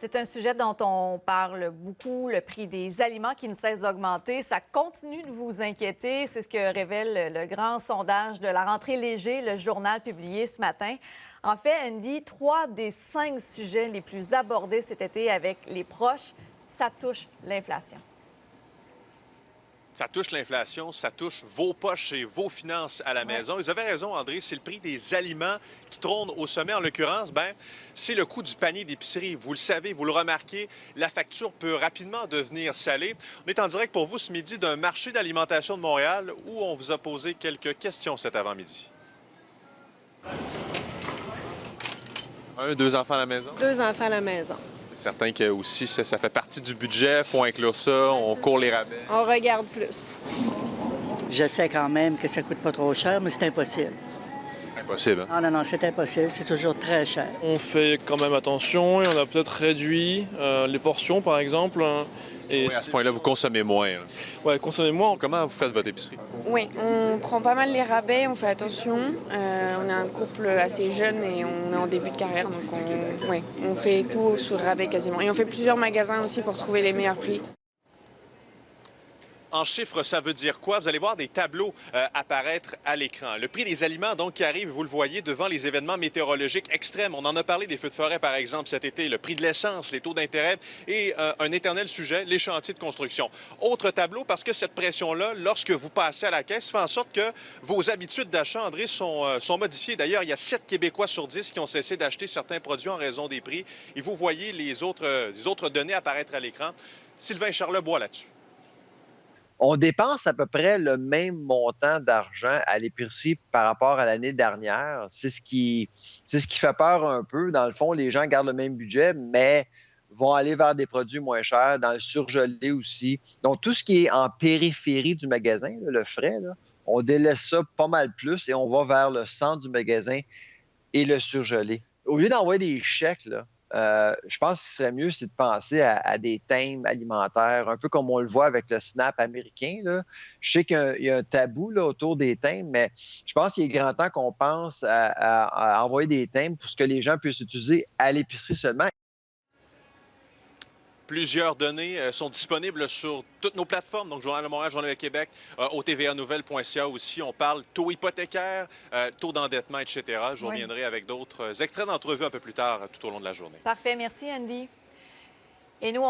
C'est un sujet dont on parle beaucoup, le prix des aliments qui ne cesse d'augmenter. Ça continue de vous inquiéter. C'est ce que révèle le grand sondage de la rentrée léger, le journal publié ce matin. En fait, Andy, 3 des 5 sujets les plus abordés cet été avec les proches, ça touche l'inflation. Ça touche l'inflation, ça touche vos poches et vos finances à la maison. Vous avez raison, André, c'est le prix des aliments qui trône au sommet. En l'occurrence, c'est le coût du panier d'épicerie. Vous le savez, vous le remarquez, la facture peut rapidement devenir salée. On est en direct pour vous ce midi d'un marché d'alimentation de Montréal où on vous a posé quelques questions cet avant-midi. 2 enfants à la maison? 2 enfants à la maison. C'est certain que aussi ça fait partie du budget, il faut inclure ça, on court les rabais. On regarde plus. Je sais quand même que ça coûte pas trop cher, mais c'est impossible. Impossible, hein? Non, c'est impossible. C'est toujours très cher. On fait quand même attention et on a peut-être réduit les portions, par exemple. Et Oui, à ce point-là, vous consommez moins. Hein. Ouais, consommez moins. Comment vous faites votre épicerie? Oui, on prend pas mal les rabais, on fait attention. On est un couple assez jeune et on est en début de carrière, donc on fait tout sur rabais quasiment. Et on fait plusieurs magasins aussi pour trouver les meilleurs prix. En chiffres, ça veut dire quoi? Vous allez voir des tableaux apparaître à l'écran. Le prix des aliments, donc, qui arrive, vous le voyez, devant les événements météorologiques extrêmes. On en a parlé des feux de forêt, par exemple, cet été. Le prix de l'essence, les taux d'intérêt et un éternel sujet, les chantiers de construction. Autre tableau, parce que cette pression-là, lorsque vous passez à la caisse, fait en sorte que vos habitudes d'achat, André, sont modifiées. D'ailleurs, il y a 7 Québécois sur 10 qui ont cessé d'acheter certains produits en raison des prix. Et vous voyez les autres données apparaître à l'écran. Sylvain Charlebois là-dessus. On dépense à peu près le même montant d'argent à l'épicerie par rapport à l'année dernière. C'est ce qui fait peur un peu. Dans le fond, les gens gardent le même budget, mais vont aller vers des produits moins chers, dans le surgelé aussi. Donc, tout ce qui est en périphérie du magasin, là, le frais, là, on délaisse ça pas mal plus et on va vers le centre du magasin et le surgelé. Au lieu d'envoyer des chèques, là, je pense qu'il serait mieux, c'est de penser à des thèmes alimentaires, un peu comme on le voit avec le SNAP américain, là. Je sais qu'il y a un tabou là, autour des thèmes, mais je pense qu'il est grand temps qu'on pense à envoyer des thèmes pour que les gens puissent utiliser à l'épicerie seulement. Plusieurs données sont disponibles sur toutes nos plateformes, donc Journal de Montréal, Journal de Québec, au tvanouvelles.ca aussi. On parle taux hypothécaire, taux d'endettement, etc. Je reviendrai avec d'autres extraits d'entrevue un peu plus tard tout au long de la journée. Parfait. Merci, Andy. Et nous, on